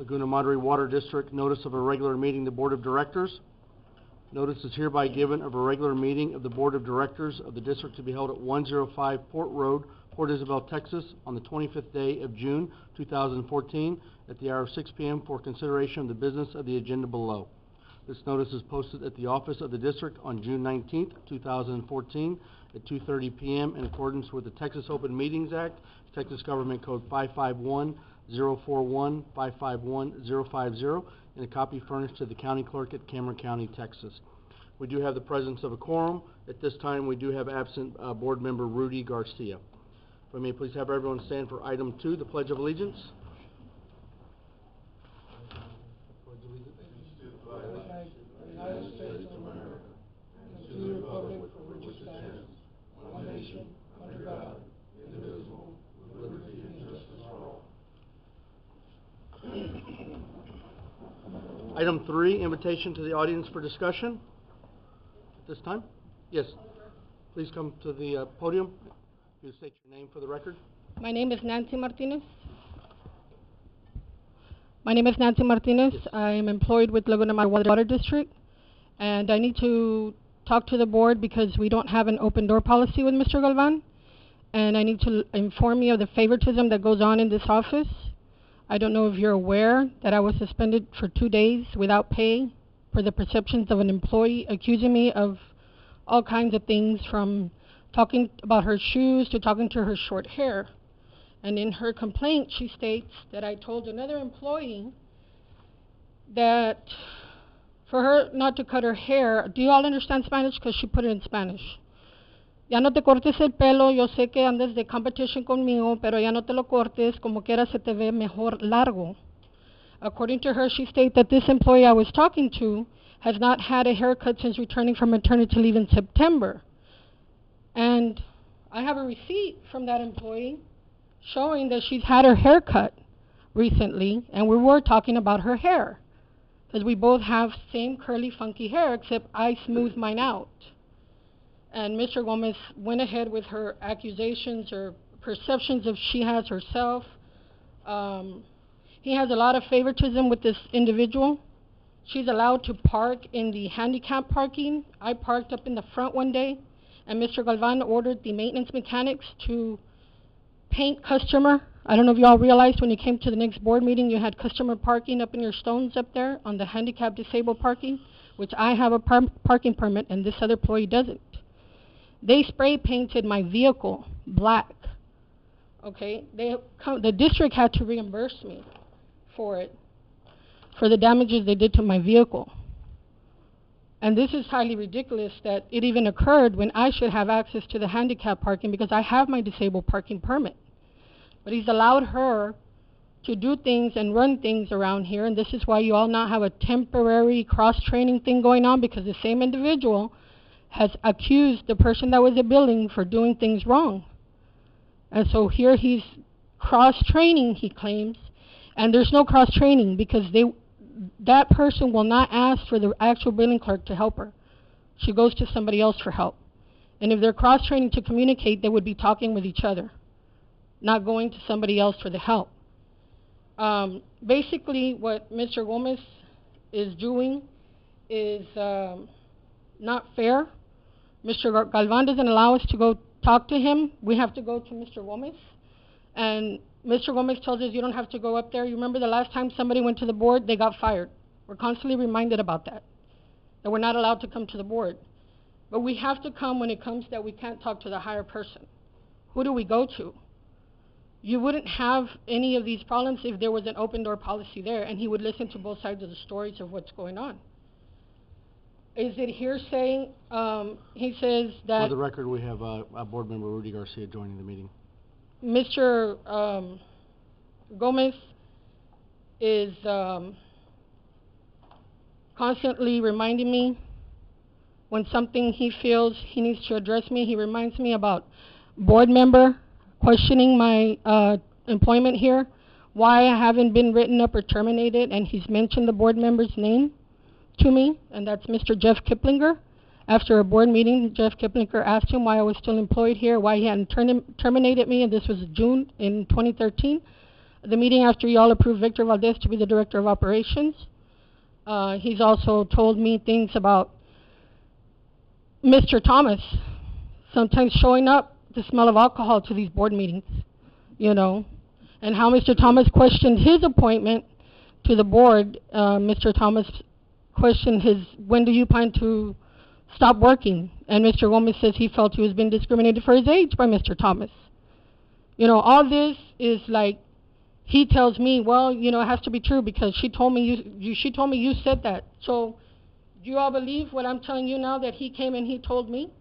Laguna Madre Water District, notice of a regular meeting of the Board of Directors. Notice is hereby given of a regular meeting of the Board of Directors of the district to be held at 105 Port Road, Port Isabel, Texas, on the 25th day of June, 2014, at the hour of 6 p.m. for consideration of the business of the agenda below. This notice is posted at the office of the district on June 19th, 2014, at 2:30 p.m. in accordance with the Texas Open Meetings Act, Texas Government Code 551-041, 551-050, and a copy furnished to the county clerk at Cameron County, Texas. We do have the presence of a quorum. At this time, we do have absent board member Rudy Garcia. If I may please have everyone stand for item 2, the Pledge of Allegiance. United States of America, and to the republic for which it stands, one nation, under God, indivisible, with liberty and justice for all. Item 3, invitation to the audience for discussion. At this time? Yes. Please come to the podium. You state your name for the record. My name is Nancy Martinez. Yes. I am employed with Laguna Madre Water District, and I need to talk to the board because we don't have an open door policy with Mr. Galvan, and I need to inform you of the favoritism that goes on in this office. I don't know if you're aware that I was suspended for 2 days without pay for the perceptions of an employee accusing me of all kinds of things, from talking about her shoes to talking to her short hair. And in her complaint, she states that I told another employee that for her not to cut her hair. Do you all understand Spanish? Because she put it in Spanish. Ya no te cortes el pelo, yo sé que andas de competition conmigo, pero ya no te lo cortes, como quiera se te ve mejor largo. According to her, she stated that this employee I was talking to has not had a haircut since returning from maternity leave in September. And I have a receipt from that employee showing that she's had her hair cut recently, and we were talking about her hair, because we both have same curly, funky hair, except I smoothed mine out. And Mr. Gomez went ahead with her accusations or perceptions of she has herself. He has a lot of favoritism with this individual. She's allowed to park in the handicap parking. I parked up in the front one day, and Mr. Galvan ordered the maintenance mechanics to paint customer. I don't know if you all realized when you came to the next board meeting, you had customer parking up in your stones up there on the handicap disabled parking, which I have a parking permit and this other employee doesn't. They spray painted my vehicle black. Okay, the district had to reimburse me for it, for the damages they did to my vehicle. And this is highly ridiculous that it even occurred when I should have access to the handicap parking because I have my disabled parking permit. But he's allowed her to do things and run things around here, and this is why you all now have a temporary cross-training thing going on, because the same individual has accused the person that was a billing for doing things wrong. And so here he's cross-training, he claims, and there's no cross-training because that person will not ask for the actual billing clerk to help her. She goes to somebody else for help. And if they're cross-training to communicate, they would be talking with each other, not going to somebody else for the help. Basically, what Mr. Gomez is doing is not fair. Mr. Galvan doesn't allow us to go talk to him. We have to go to Mr. Gomez. And Mr. Gomez tells us you don't have to go up there. You remember the last time somebody went to the board, they got fired. We're constantly reminded about that we're not allowed to come to the board. But we have to come when it comes that we can't talk to the higher person. Who do we go to? You wouldn't have any of these problems if there was an open door policy there and he would listen to both sides of the stories of what's going on. Is it hearsay? He says that... For the record, we have board member Rudy Garcia joining the meeting. Mr. Gomez is constantly reminding me when something he feels he needs to address me. He reminds me about board member questioning my employment here, why I haven't been written up or terminated, and he's mentioned the board member's name to me, and that's Mr. Jeff Kiplinger. After a board meeting, Jeff Kiplinger asked him why I was still employed here, why he hadn't terminated me, and this was June in 2013. the meeting after y'all approved Victor Valdez to be the Director of Operations. He's also told me things about Mr. Thomas sometimes showing up the smell of alcohol to these board meetings, you know, and how Mr. Thomas questioned his appointment to the board. Mr. Thomas questioned when do you plan to stop working? And Mr. Gomez says he felt he was being discriminated for his age by Mr. Thomas. You know, all this is like, he tells me, well, you know, it has to be true because she told me you said that. So, do you all believe what I'm telling you now that he came and he told me?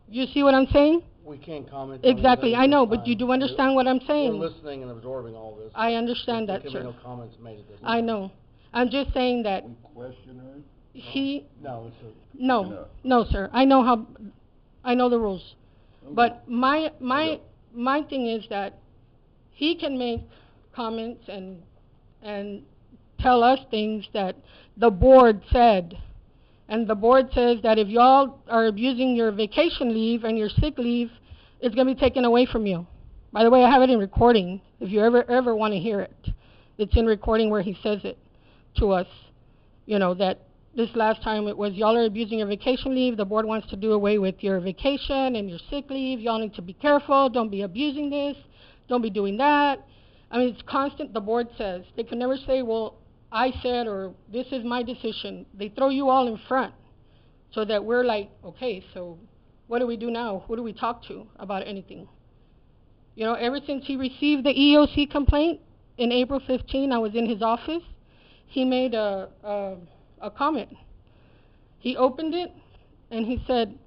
You see what I'm saying? We can't comment. Exactly, on I know, this but you time. do understand what I'm saying. We're listening and absorbing all this. I understand There that, can sir. be no comments made at this I time. know. I'm just saying that We question her? No, it's no, sir. I know the rules. Okay. But my thing is that he can make comments and tell us things that the board said. And the board says that if y'all are abusing your vacation leave and your sick leave, it's going to be taken away from you. By the way, I have it in recording. If you ever want to hear it, it's in recording where he says it to us. You know, that this last time it was, y'all are abusing your vacation leave. The board wants to do away with your vacation and your sick leave. Y'all need to be careful. Don't be abusing this. Don't be doing that. I mean, it's constant, the board says. They can never say, well, I said, or this is my decision. They throw you all in front so that we're like, okay, so what do we do now? Who do we talk to about anything? You know, ever since he received the EEOC complaint in April 15, I was in his office. He made a comment. He opened it and he said,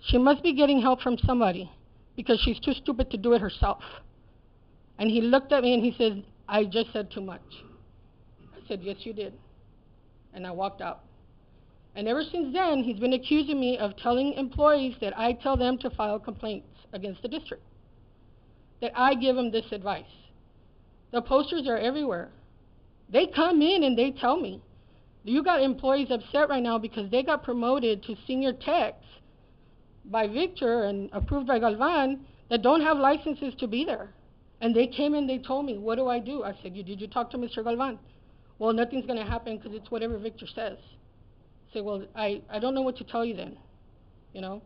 she must be getting help from somebody because she's too stupid to do it herself. And he looked at me and he said, I just said too much. I said, yes, you did. And I walked out. And ever since then, he's been accusing me of telling employees that I tell them to file complaints against the district, that I give them this advice. The posters are everywhere. They come in and they tell me. You got employees upset right now because they got promoted to senior techs by Victor and approved by Galvan that don't have licenses to be there. And they came in, they told me, what do I do? I said, did you talk to Mr. Galvan? Well, nothing's going to happen because it's whatever Victor says. I said, well, I don't know what to tell you then, you know.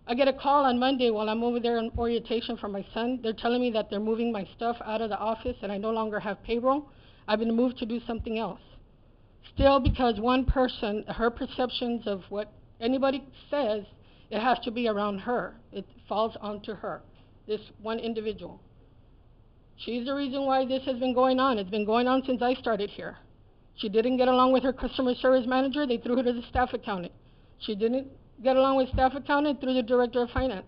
I get a call on Monday while I'm over there on orientation for my son. They're telling me that they're moving my stuff out of the office and I no longer have payroll. I've been moved to do something else. Still, because one person, her perceptions of what anybody says, it has to be around her. It falls onto her, this one individual. She's the reason why this has been going on. It's been going on since I started here. She didn't get along with her customer service manager. They threw her to the staff accountant. She didn't get along with staff accountant through the director of finance.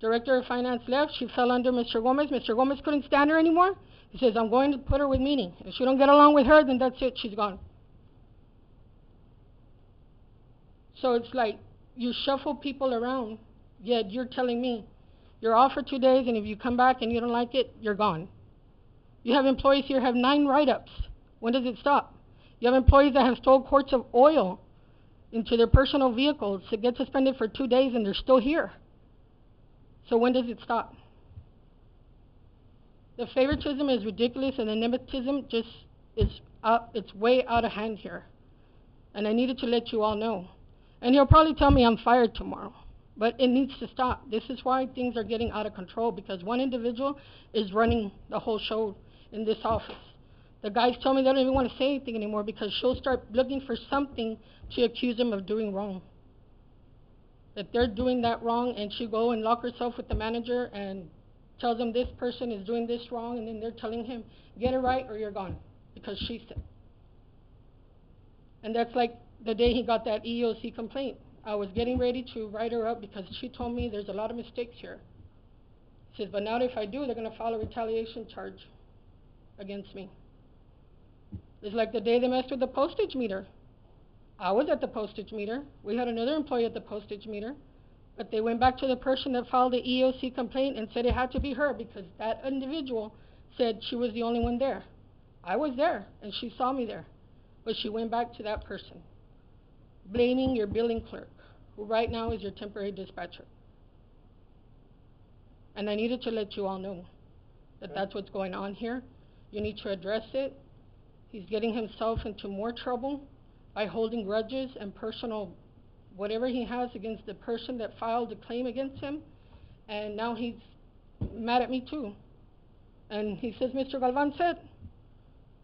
Director of finance left. She fell under Mr. Gomez. Mr. Gomez couldn't stand her anymore. He says, I'm going to put her with Meanie. If she don't get along with her, then that's it. She's gone. So it's like you shuffle people around, yet you're telling me you're off for 2 days, and if you come back and you don't like it, you're gone. You have employees here have 9 write-ups. When does it stop? You have employees that have stole quarts of oil into their personal vehicles to get suspended for 2 days, and they're still here. So when does it stop? The favoritism is ridiculous, and the nepotism just is it's way out of hand here. And I needed to let you all know. And he'll probably tell me I'm fired tomorrow. But it needs to stop. This is why things are getting out of control, because one individual is running the whole show in this office. The guys tell me they don't even want to say anything anymore because she'll start looking for something to accuse them of doing wrong. That they're doing that wrong, and she'll go and lock herself with the manager and tells them this person is doing this wrong, and then they're telling him, get it right or you're gone, because she said. And that's like the day he got that EEOC complaint. I was getting ready to write her up because she told me there's a lot of mistakes here. She says, but now if I do, they're going to file a retaliation charge against me. It's like the day they messed with the postage meter. I was at the postage meter. We had another employee at the postage meter. But they went back to the person that filed the EEOC complaint and said it had to be her because that individual said she was the only one there. I was there, and she saw me there. But she went back to that person, blaming your billing clerk, who right now is your temporary dispatcher. And I needed to let you all know. that that's what's going on here. You need to address it. He's getting himself into more trouble by holding grudges and personal whatever he has against the person that filed the claim against him. And now he's mad at me too. And he says, Mr. Galvan said.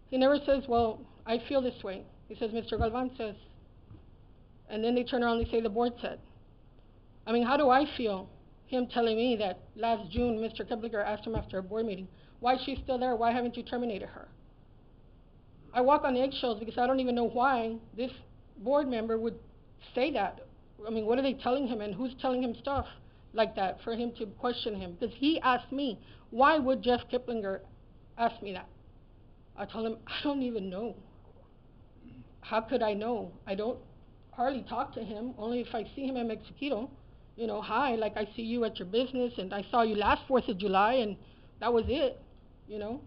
He never says, well, I feel this way. He says, Mr. Galvan says. And then they turn around and they say, the board said. I mean, how do I feel? Him telling me that last June, Mr. Keplinger asked him after a board meeting, why is she still there? Why haven't you terminated her? I walk on eggshells because I don't even know why this board member would say that. I mean, what are they telling him, and who's telling him stuff like that for him to question him? Because he asked me, why would Jeff Kiplinger ask me that? I told him, I don't even know. How could I know? I don't hardly talk to him, only if I see him at Mexiquito. You know, hi, like I see you at your business, and I saw you last 4th of July, and that was it, you know.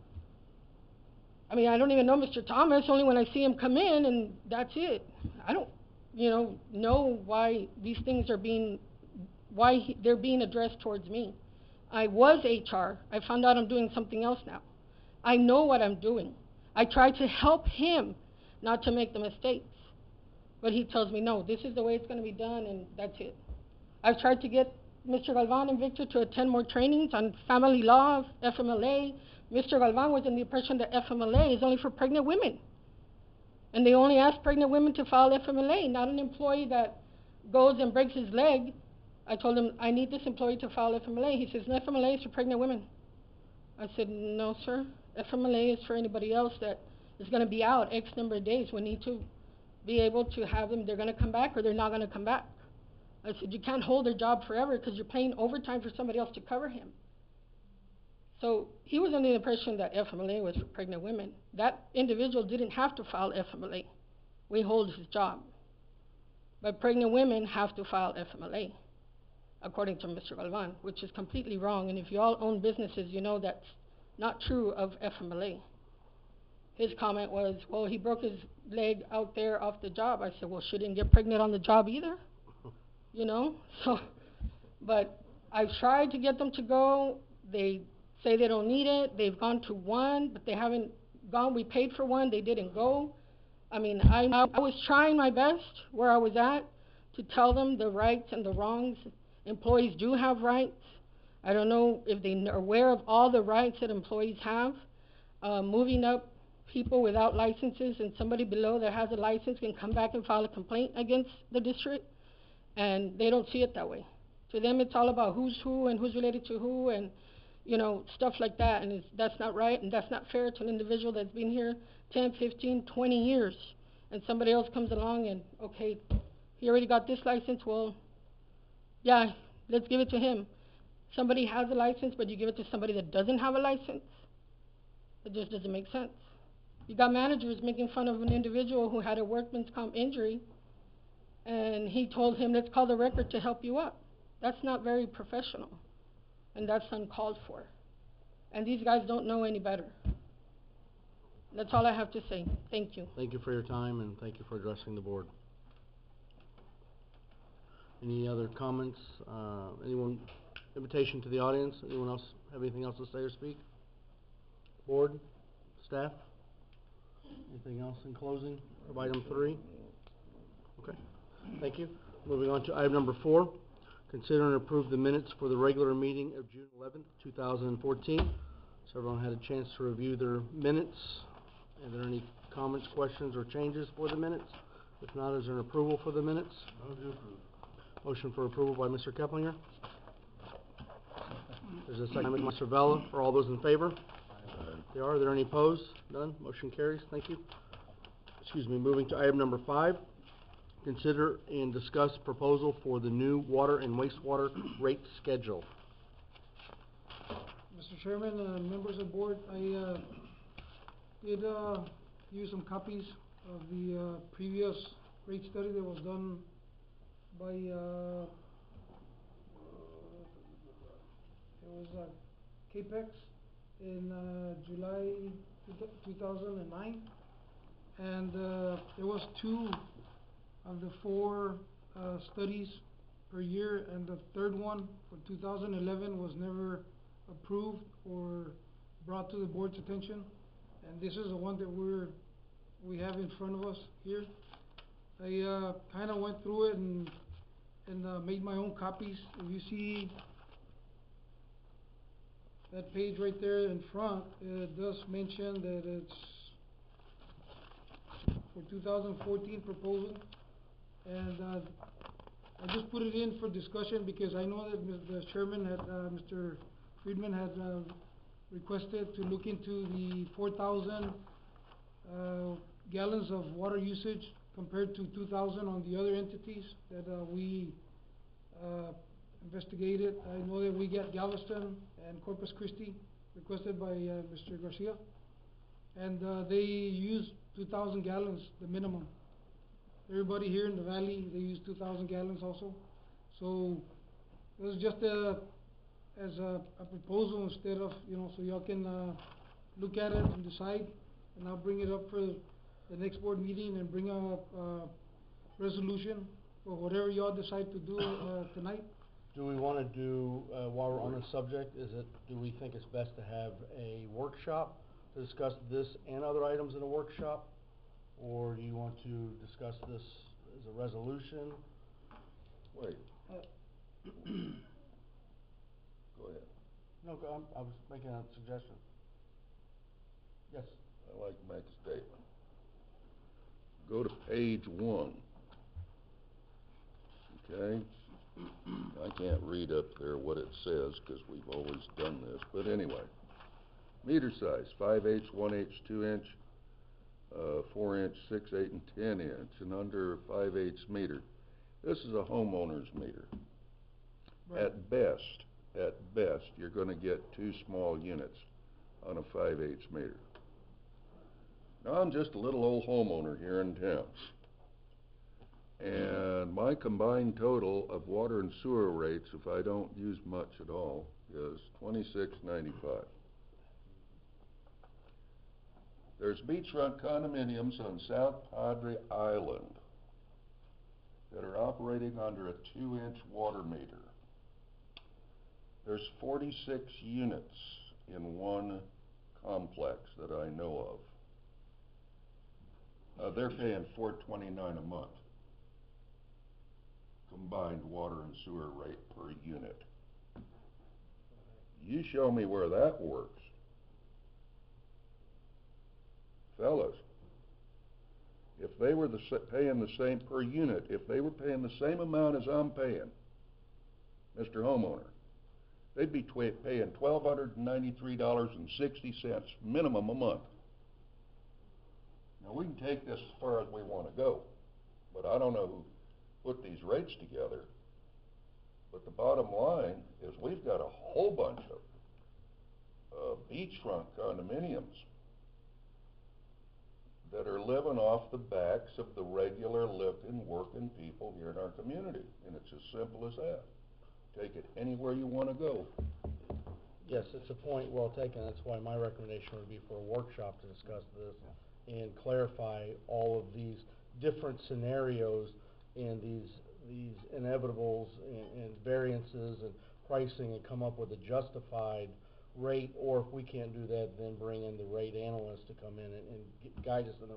I mean, I don't even know Mr. Thomas, only when I see him come in, and that's it. I don't, know why these things are being, they're being addressed towards me. I was HR. I found out I'm doing something else now. I know what I'm doing. I try to help him not to make the mistakes. But he tells me, no, this is the way it's going to be done, and that's it. I've tried to get Mr. Galvan and Victor to attend more trainings on family law, FMLA. Mr. Galvan was in the impression that FMLA is only for pregnant women. And they only ask pregnant women to file FMLA, not an employee that goes and breaks his leg. I told him, I need this employee to file FMLA. He says, no, FMLA is for pregnant women. I said, no, sir. FMLA is for anybody else that is going to be out X number of days. We need to be able to have them, they're going to come back or they're not going to come back. I said, you can't hold their job forever because you're paying overtime for somebody else to cover him. So he was under the impression that FMLA was for pregnant women. That individual didn't have to file FMLA. We hold his job. But pregnant women have to file FMLA, according to Mr. Galvan, which is completely wrong. And if you all own businesses, you know that's not true of FMLA. His comment was, well, he broke his leg out there off the job. I said, well, she didn't get pregnant on the job either, So, but I've tried to get them to go. They say they don't need it. They've gone to one, but they haven't gone. We paid for one. They didn't go. I mean, I was trying my best where I was at to tell them the rights and the wrongs. Employees do have rights. I don't know if they are aware of all the rights that employees have. Moving up people without licenses, and somebody below that has a license can come back and file a complaint against the district, and they don't see it that way. To them, it's all about who's who and who's related to who, and stuff like that, and that's not right, and that's not fair to an individual that's been here 10, 15, 20 years, and somebody else comes along and, okay, he already got this license, well, yeah, let's give it to him. Somebody has a license, but you give it to somebody that doesn't have a license? It just doesn't make sense. You got managers making fun of an individual who had a workman's comp injury, and he told him, let's call the record to help you up. That's not very professional, and that's uncalled for. And these guys don't know any better. That's all I have to say. Thank you. Thank you for your time, and thank you for addressing the board. Any other comments? Invitation to the audience? Anyone else have anything else to say or speak? Board? Staff? Anything else in closing of item 3? Okay. Thank you. Moving on to item number 4. Consider and approve the minutes for the regular meeting of June 11th, 2014. So everyone had a chance to review their minutes. Are there any comments, questions, or changes for the minutes? If not, is there an approval for the minutes? Move to approve. Motion for approval by Mr. Keplinger. There's a second by Mr. Vella. For all those in favor? There are. Are there any opposed? None. Motion carries. Thank you. Excuse me. Moving to item number 5. Consider and discuss proposal for the new water and wastewater rate schedule. Mr. Chairman, members of the board, I did use some copies of the previous rate study that was done by CAPEX in July 2009, and there was 2 of the 4 studies per year, and the third one for 2011 was never approved or brought to the board's attention, and this is the one that we have in front of us here. I kind of went through it and made my own copies. If you see that page right there in front, it does mention that it's for 2014 proposal, and I just put it in for discussion because I know that the chairman had, Mr. Friedman had requested to look into the 4,000 gallons of water usage compared to 2,000 on the other entities that we investigated. I know that we got Galveston and Corpus Christi requested by Mr. Garcia, and they use 2,000 gallons, the minimum. Everybody here in the valley, they use 2,000 gallons also. So it was just as a proposal instead of, you know, so y'all can look at it and decide, and I'll bring it up for the next board meeting and bring a resolution for whatever y'all decide to do tonight. Do we want to do, while we're on the subject, do we think it's best to have a workshop to discuss this and other items in a workshop? Or do you want to discuss this as a resolution? Wait. Go ahead. No, I was making a suggestion. Yes. I'd like to make a statement. Go to page 1. Okay? I can't read up there what it says because we've always done this. But anyway, meter size, 5/8, 1/8, 2-inch, 4-inch, 6, 8, and 10-inch, and under 5/8 meter. This is a homeowner's meter. Right. At best, you're going to get 2 small units on a 5/8 meter. Now, I'm just a little old homeowner here in town, and my combined total of water and sewer rates, if I don't use much at all, is $26.95. There's beachfront condominiums on South Padre Island that are operating under a 2-inch water meter. There's 46 units in one complex that I know of. They're paying $4.29 a month, combined water and sewer rate per unit. You show me where that works. Fellas, if they were paying the same per unit, if they were paying the same amount as I'm paying, Mr. Homeowner, they'd be paying $1,293.60 minimum a month. Now, we can take this as far as we want to go, but I don't know who put these rates together. But the bottom line is we've got a whole bunch of beachfront condominiums that are living off the backs of the regular living, working people here in our community. And it's as simple as that. Take it anywhere you want to go. Yes, it's a point well taken. That's why my recommendation would be for a workshop to discuss this and clarify all of these different scenarios and these inevitables and variances and pricing, and come up with a justified rate. Or if we can't do that, then bring in the rate analyst to come in and guide us in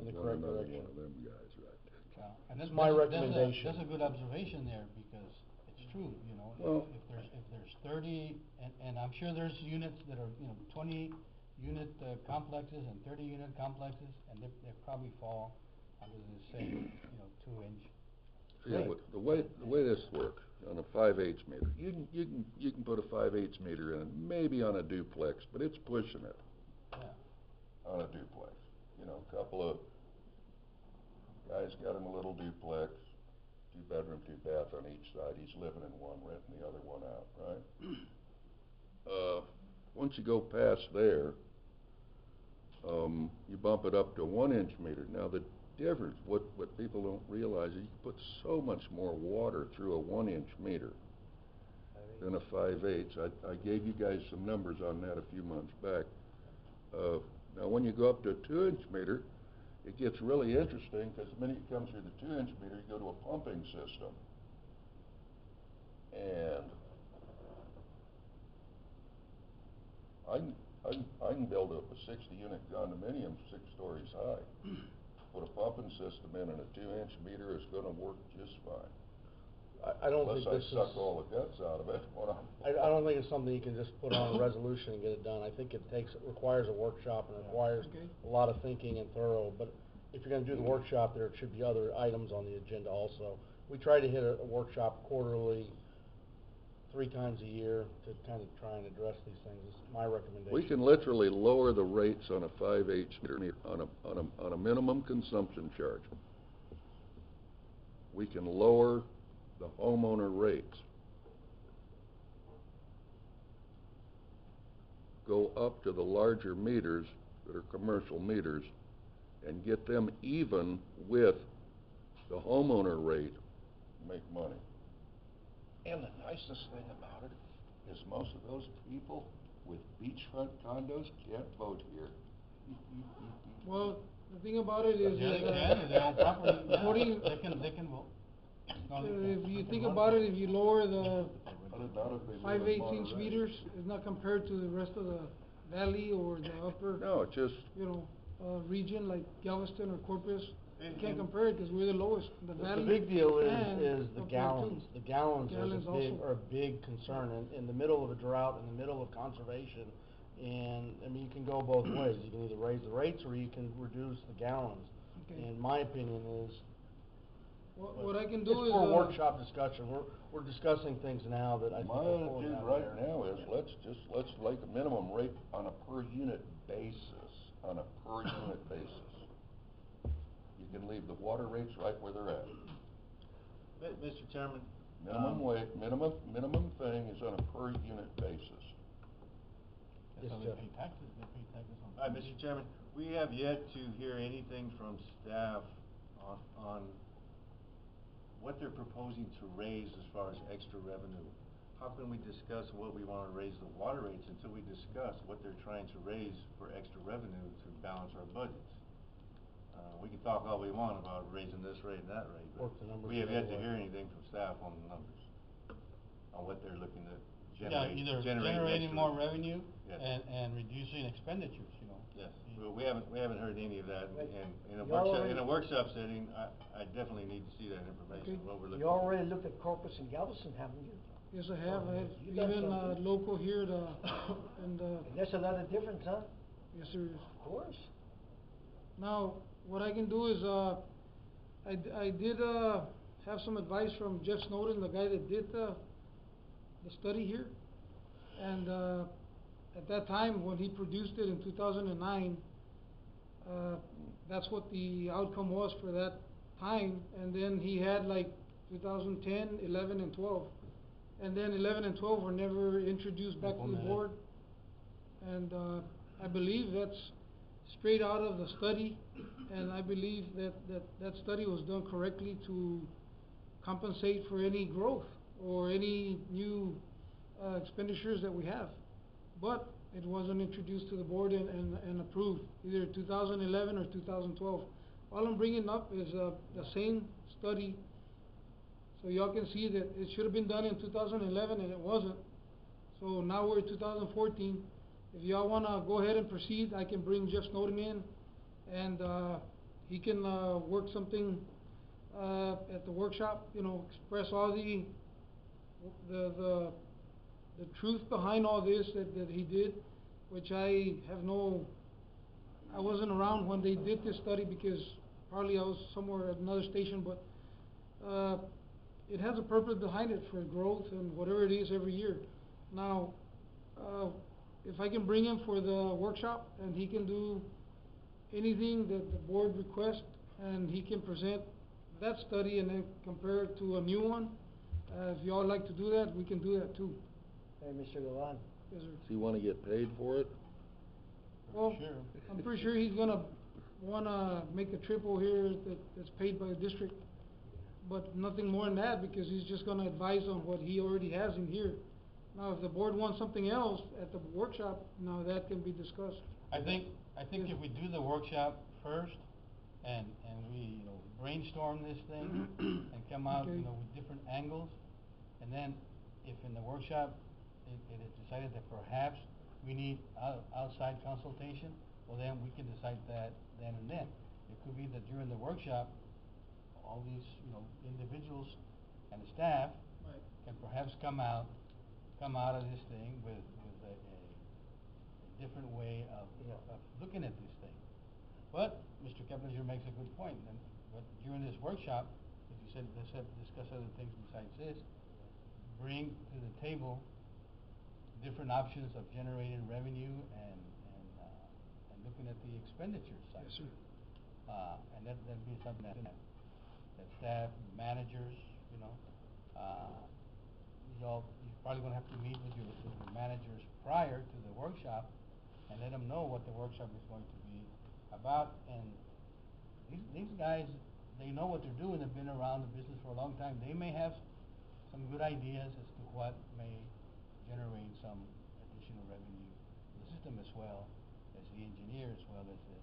the correct direction. One of them guys, right? Yeah. And this, My recommendation. That's a good observation there, because it's true, you know. Well, if there's 30, and I'm sure there's units that are, you know, 20 unit complexes and 30 unit complexes, and they probably fall under the same, you know, 2-inch. Yeah, Right. the way this works on a 5/8 meter, you can put a 5/8 meter in maybe on a duplex, but it's pushing it. Yeah. On a duplex, you know, a couple of guys got him a little duplex, 2 bedroom, 2 bath on each side. He's living in one, renting the other one out, right? Once you go past there, you bump it up to a 1-inch meter. Now the difference, what people don't realize is you can put so much more water through a 1-inch meter than a 5/8. I gave you guys some numbers on that a few months back. Now when you go up to a 2-inch meter, it gets really interesting, because the minute you come through the 2-inch meter, you go to a pumping system. And I can build up a 60-unit condominium 6 stories high. Put a pumping system in and a 2-inch meter is gonna work just fine. I don't think Unless this I is, suck all the guts out of it when I'm. I don't think it's something you can just put on a resolution and get it done. I think it requires a workshop and requires Okay. a lot of thinking and thorough, but if you're gonna do the workshop, there should be other items on the agenda also. We try to hit a workshop quarterly, 3 times a year to kind of try and address these things, is my recommendation. We can literally lower the rates on a 5/8 meter on a minimum consumption charge. We can lower the homeowner rates. Go up to the larger meters that are commercial meters and get them even with the homeowner rate, make money. And the nicest thing about it is most of those people with beachfront condos can't vote here. Well, the thing about it is, Yeah, they that, can, if they own property, yeah, voting- they can vote. No, they if can't. you They think can about run. it, if you lower the Not if they live in 5/8" Monterey. meters, it's not compared to the rest of the valley or the upper, No, it just, you know, region like Galveston or Corpus. You And- can't and- compare it, cause we're the lowest, the The valley. big deal and is the up there, too. gallons. The gallons Gallons also. are a big concern in the middle of a drought, in the middle of conservation. And, I mean, you can go both ways. You can either raise the rates or you can reduce the gallons. Okay. And my opinion is, What I can do is, it's for a workshop discussion. We're discussing things now that I think my are pulling attitude out right there. now is let's make a minimum rate on a per unit basis, on a per unit basis. You can leave the water rates right where they're at. Mr. Chairman. Minimum thing is on a per unit basis. That's how Yes, they Jeff. pay taxes, they pay taxes on. All right, Mr. Chairman, we have yet to hear anything from staff on what they're proposing to raise as far as extra revenue. How can we discuss what we wanna raise the water rates until we discuss what they're trying to raise for extra revenue to balance our budgets? We can talk all we want about raising this rate and that rate, but Work the numbers we have the yet other to way. hear anything from staff on the numbers, on what they're looking to Yeah, generate, either generate generating extra more revenue Yes. and reducing expenditures, you know. Yes, well, we haven't heard any of that, Right. and in a Y'all workshop, in a already- workshop setting, I definitely need to see that information, Okay. what we're looking You for. already looked at Corpus and Galveston, haven't you? yes, I have, You got even, something. local here, and, And there's another difference, huh? yes, there is. Of course. Now, what I can do is, I did, have some advice from Jeff Snowden, the guy that did the study here. And, at that time, when he produced it in 2009, that's what the outcome was for that time. And then he had like 2010, 11, and 12. And then 11 and 12 were never introduced back to the Implemented. board. And, I believe that's straight out of the study, and I believe that study was done correctly to compensate for any growth or any new expenditures that we have. But it wasn't introduced to the board and approved, either 2011 or 2012. All I'm bringing up is the same study, so y'all can see that it should have been done in 2011 and it wasn't. So now we're in 2014. If y'all wanna go ahead and proceed, I can bring Jeff Snowden in, and he can work something at the workshop, you know, express all the truth behind all this that he did, which I wasn't around when they did this study because probably I was somewhere at another station, but it has a purpose behind it for growth and whatever it is every year. Now, if I can bring him for the workshop and he can do anything that the board requests and he can present that study and then compare it to a new one, if y'all like to do that, we can do that too. Hey, Mr. Galan. Yes, sir. Does he wanna get paid for it? Well, Sure. I'm pretty sure he's gonna wanna make a trip over here that's paid by the district, but nothing more than that, because he's just gonna advise on what he already has in here. Now, if the board wants something else at the workshop, now that can be discussed. I think if we do the workshop first, and we, you know, brainstorm this thing, and come out, Okay. you know, with different angles, and then if in the workshop, it is decided that perhaps we need outside consultation, well then we can decide that then and then. It could be that during the workshop, all these, you know, individuals and the staff Right. can perhaps come out of this thing with a different way of looking at this thing. But Mr. Keplinger makes a good point, and but during this workshop, as you said, let's discuss other things besides this, bring to the table different options of generating revenue and looking at the expenditure side. Yes, sir. And that'd be something that staff, managers, you know, you're probably gonna have to meet with your managers prior to the workshop and let them know what the workshop is going to be about. And these guys, they know what they're doing, they've been around the business for a long time. They may have some good ideas as to what may generate some additional revenue to the system, as well as the engineer, as well as the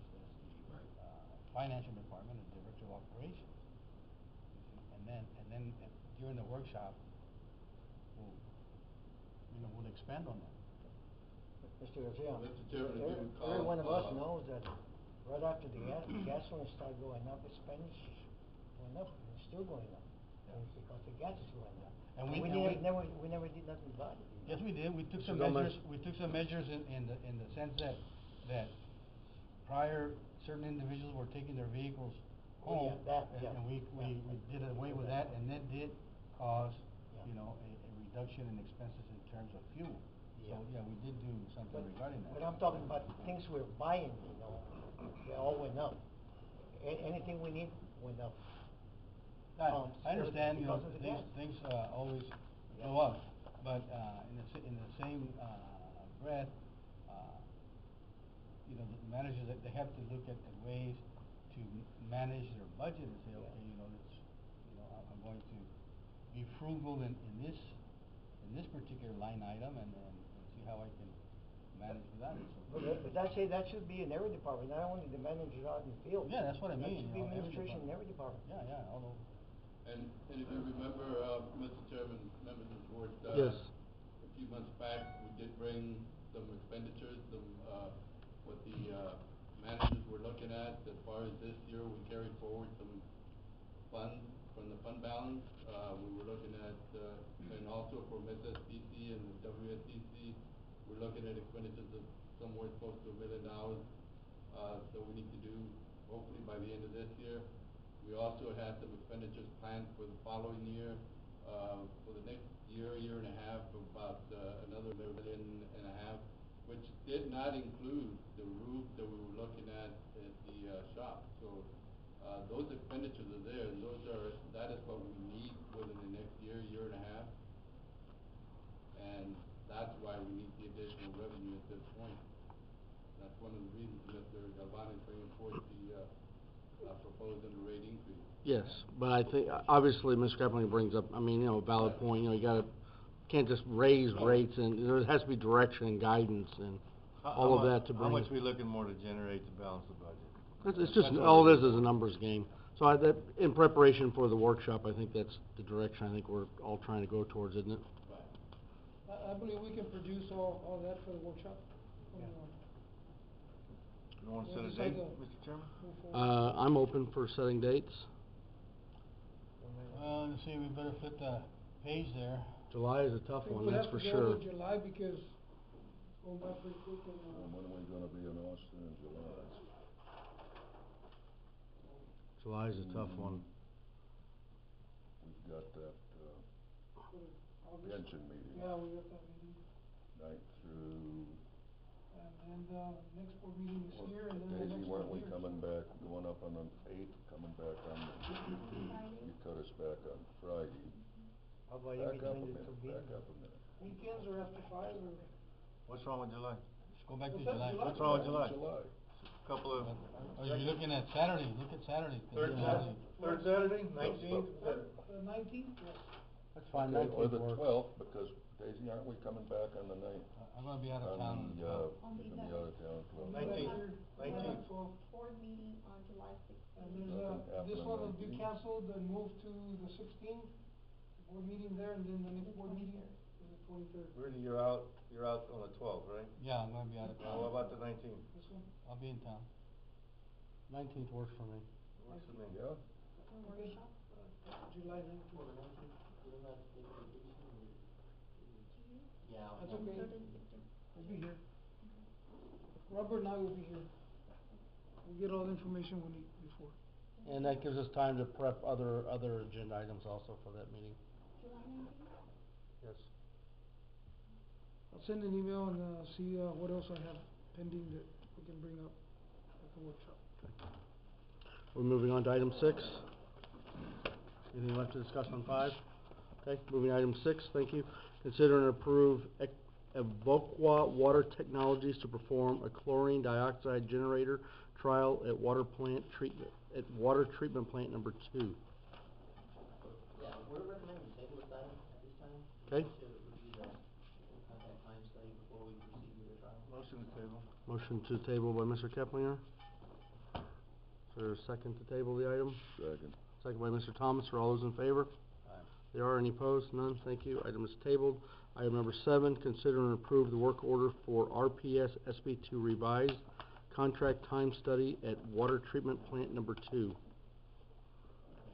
financial department and director of operations. And then during the workshop, we'll expand on that. Mr. Garcia, Mr. Chairman, if you would call, every one of us knows that right after the gasoline started going up, expenditures went up, and it's still going up. Yeah. And it's because the gas is going up. And we never did nothing about it. Yes, we did. We took Mr. some Gomez. measures. We took some measures in the sense that prior certain individuals were taking their vehicles home, and we did away with that, and that did cause a reduction in expenses in terms of fuel. So we did do something regarding that. But I'm talking about things we're buying, they all went up. Anything we need went up. I understand, because of the things gas. always go up, but in the same breath, the managers, they have to look at ways to manage their budget and say, okay, I'm going to be frugal in this particular line item and see how I can manage with that. But that should be in every department, not only the manager out in the field. Yeah, that's what I mean. That should be administration in every department. Yeah, all over. And if you remember, Mr. Chairman, members of the board, Yes. a few months back, we did bring some expenditures, what the managers were looking at. As far as this year, we carried forward some funds from the fund balance. We were looking at, and also from SSDC and the WSDC, we're looking at expenditures of somewhere close to $1 million. So we need to do, hopefully by the end of this year. We also had some expenditures planned for the following year, for the next year and a half, of about another $1.5 million, which did not include the roof that we were looking at the shop. So those expenditures are there, and that is what we need within the next year and a half. And that's why we need the additional revenue at this point. That's one of the reasons Mr. Galvan is bringing forth the proposed and the rate increase. Yes, but I think, obviously, Mr. Keplinger brings up, a valid point, can't just raise rates, and there has to be direction and guidance and all of that to bring. How much we looking more to generate to balance the budget? It's just, all it is a numbers game. So in preparation for the workshop, I think that's the direction I think we're all trying to go towards, isn't it? I believe we can produce all that for the workshop. You want to set a Decide date, to Mr. Chairman? move forward. I'm open for setting dates. Let's see, we better flip the page there. July is a tough one, that's for We have sure. to go to July because it's going by pretty quick And when are we gonna be in Austin in July? July is a tough one. We've got that, August. pension meeting, Yeah, we got that meeting. 9th through, And then the next board meeting is here, and then the Daisy, next weren't one we here. coming back, going up on the 8th, coming back on you cut us back on Friday. How about in Back up a between the minute, two back meetings? up a minute. Weekends or after 5 or? What's wrong with July? Let's go back to What's that, July. July? What's wrong with July? July. Couple of. Are you looking at Saturday? Look at Saturday. Third Saturday, 19th? The 19th, yes. That's fine, Okay, or 19th the works. 12th, because Daisy, aren't we coming back on the 9th? I'm gonna be out of town. On the out of town club. 19th. We have a 12. Board meeting on July And 16th. there's this Nothing one will be happening. canceled and moved to the 16th, board meeting there, and then the next board meeting 23rd. Rudy, you're out on the 12th, right? Yeah, I'm gonna be out of town. What about the 19th? This one? I'll be in town. 19th works for me. Works for me. Yeah? Okay. July 19th. Well, the 19th, you don't have to take a vacation or? Yeah. I'll That's have okay. to. We'll be here. Robert and I will be here. We'll get all the information we need before. And that gives us time to prep other agenda items also for that meeting. July 19th? Yes. I'll send an email and, see, what else I have pending that we can bring up at the workshop. We're moving on to item 6. Anything left to discuss on 5? Okay, moving to item 6, thank you. Consider and approve Evoqua Water Technologies to perform a chlorine dioxide generator trial at water treatment plant number 2. Yeah, we're recommending we table this item at this time. Okay. To review the contact time study before we proceed with the trial. Motion to table. Motion to table by Mr. Keplinger. Is there a second to table the item? Second. Second by Mr. Thomas. Are all those in favor? Aye. There are any opposed? None. Thank you. Item is tabled. Item number 7, consider and approve the work order for RPS SB2 revised contract time study at water treatment plant number 2.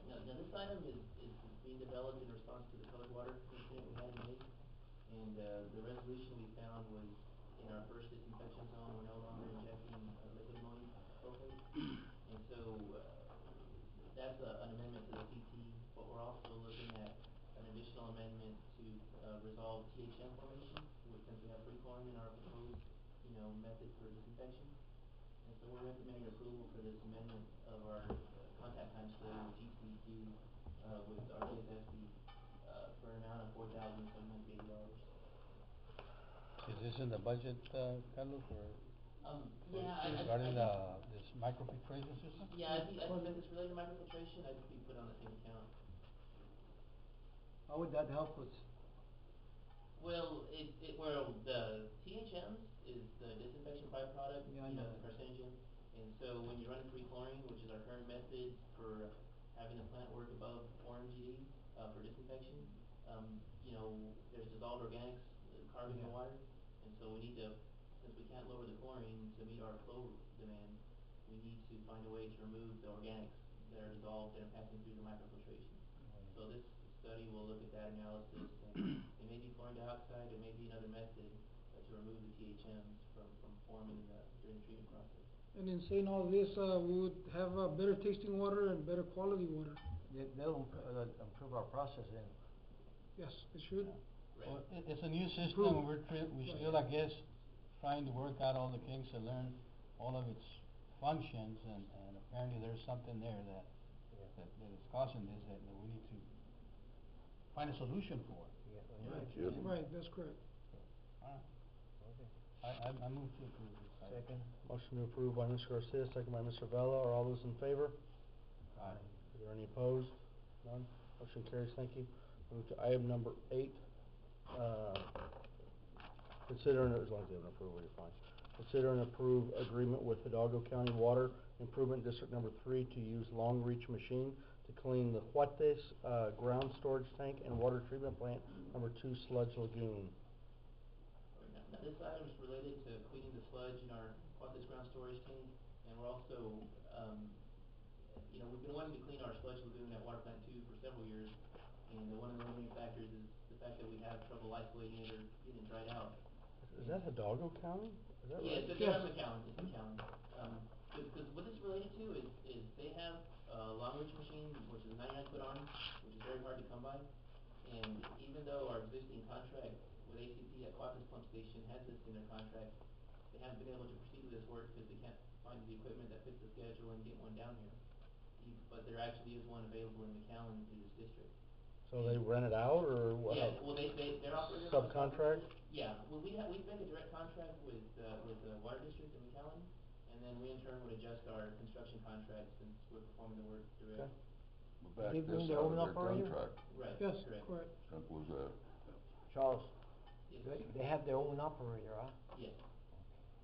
Now this item is being developed in response to the colored water incident we had in May. And, the resolution we found was in our first disinfection zone, we're no longer injecting liquid ammonium sulfate. And so, that's an amendment to the CT, but we're also looking at an additional amendment to, resolve THM formation, since we have free chlorine in our proposed, method for disinfection. And so we're recommending approval for this amendment of our, contact time study with GCQ, with RPSSB, for an amount of $4,780. Is this in the budget, Carlos, or Yeah, regarding this microfiltration system? Yeah, I think it's related to microfiltration, I'd be put on the same account. How would that help us? Well, the THMs is the disinfection byproduct, Yeah, I know the that. carcinogen. And so when you run free chlorine, which is our current method for having the plant work above 4 mgd, for disinfection, there's dissolved organics, carbon in the Yeah. water. And so we need to, since we can't lower the chlorine to meet our flow demand, we need to find a way to remove the organics that are dissolved and are passing through the microfiltration. So this study will look at that analysis, and it may be chlorine dioxide, it may be another method to remove the THMs from forming during the treatment process. And in saying all this, we would have, better tasting water and better quality water. That'll improve our process then. Yes, it should. Right. Well, it's a new system, Improve. we're still, I guess, trying to work out all the kinks and learn all of its functions, and apparently there's something there that is causing this, that we need to find a solution for. Yeah. Right, that's correct. Alright, Okay. I move to approve this item. Second. Motion to approve by Mr. Garcia, second by Mr. Vella. Are all those in favor? Aye. Are there any opposed? None. Motion carries. Thank you. Move to item number 8. Consider and, as long as you have an approval, you're fine. Consider and approve agreement with Hidalgo County Water Improvement District number 3 to use long reach machine to clean the Juarez, ground storage tank and water treatment plant number 2 sludge lagoon. Now this item is related to cleaning the sludge in our Juarez ground storage tank, and we're also, we've been wanting to clean our sludge lagoon at Water Plant 2 for several years, and one of the limiting factors is the fact that we have trouble isolating it or getting it dried out. Is that Hidalgo County? Is that Yeah, right? it's in McAllen, it's McAllen. Because what this is related to is they have a long reach machine, which is a 99-foot arm, which is very hard to come by. And even though our existing contract with ACP at Juarez Pump Station has this in their contract, they haven't been able to proceed with this work because they can't find the equipment that fits the schedule and get one down here. But there actually is one available in McAllen through this district. So they rent it out, or what? Yeah, well, their operator. Subcontract? Yeah, well, we'd make a direct contract with the water district in McAllen, and then we in turn would adjust our construction contract since we're performing the work direct. Okay. We'll back They bring this their out own of their operator? contract. Right, Yes, correct. correct. Simple as that. Charles, Yes. they have their own operator, huh? Yes.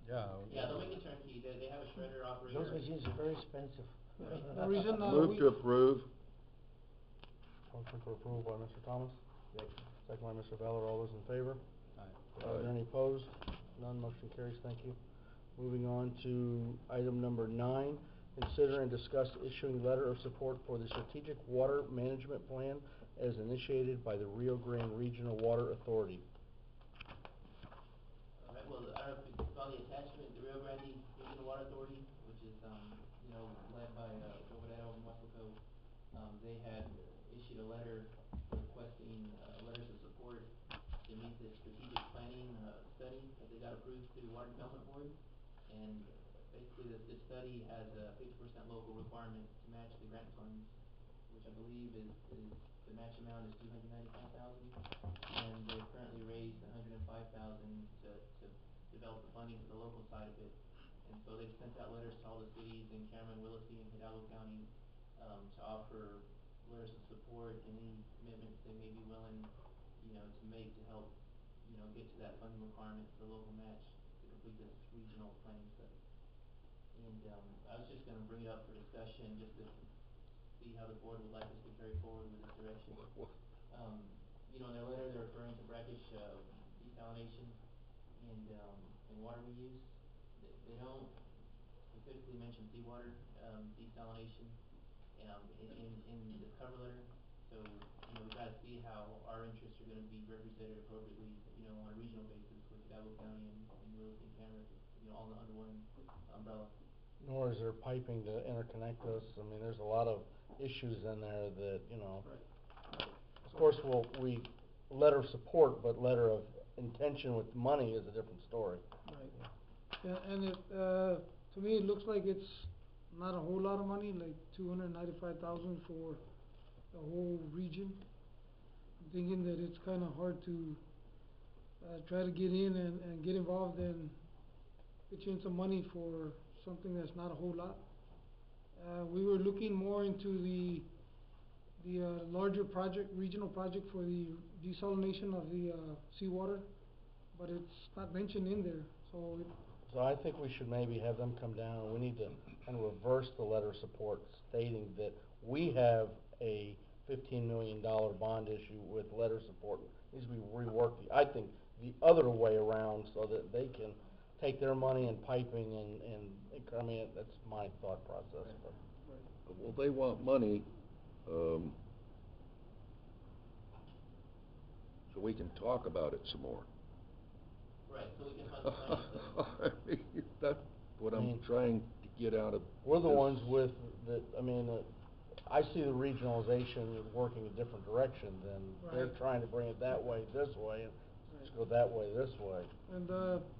Yeah. Yeah, they'll make it turnkey. They have a shredder operator. Those machines are very expensive. The reason, Move to approve. Motion for approval by Mr. Thomas, Second by Mr. Veller. All those in favor? Are there any opposed? None. Motion carries. Thank you. Moving on to item number 9. Consider and discuss issuing letter of support for the Strategic Water Management Plan as initiated by the Rio Grande Regional Water Authority. All right, well, I don't know if you saw the attachment, the Rio Grande Regional Water Authority, which is, led by, Roberto Musselco. They had issued a letter requesting, letters of support to meet the strategic planning, study that they got approved through the Water Development Board. And basically, this study has a 50% local requirement to match the grant funds, which I believe is the match amount is $295,000, and they've currently raised $105,000 to develop the funding for the local side of it. And so they've sent out letters to all the cities in Cameron, Willacy, and Hidalgo County, to offer letters of support and any commitments they may be willing, to make to help, get to that funding requirement for the local match to complete this regional planning study. And, I was just gonna bring it up for discussion, just to see how the board would like us to carry forward with this direction. In their letter, they're referring to brackish, desalination and water reuse. They don't specifically mention seawater, desalination, in the cover letter. So, we gotta see how our interests are gonna be represented appropriately, on a regional basis with Hidalgo County and Willacy and Cameron, all under one umbrella. Nor is there piping to interconnect us. I mean, there's a lot of issues in there that, Right. Of course, we letter of support, but letter of intention with money is a different story. Right. Yeah, and to me, it looks like it's not a whole lot of money, like $295,000 for the whole region. I'm thinking that it's kind of hard to try to get in and get involved and pitch in some money for something that's not a whole lot. We were looking more into the larger project, regional project for the desalination of the seawater, but it's not mentioned in there, so So I think we should maybe have them come down, and we need to kind of reverse the letter of support stating that we have a $15 million bond issue with letter of support. It needs to be reworked, I think, the other way around so that they can take their money and piping I mean, that's my thought process. But. Well, they want money, so we can talk about it some more. Right, so we can fund the planning study. I mean, that's what I'm trying to get out of. We're the ones with that. I mean, I see the regionalization working a different direction than they're trying to bring it that way, this way, and let's go that way, this way. And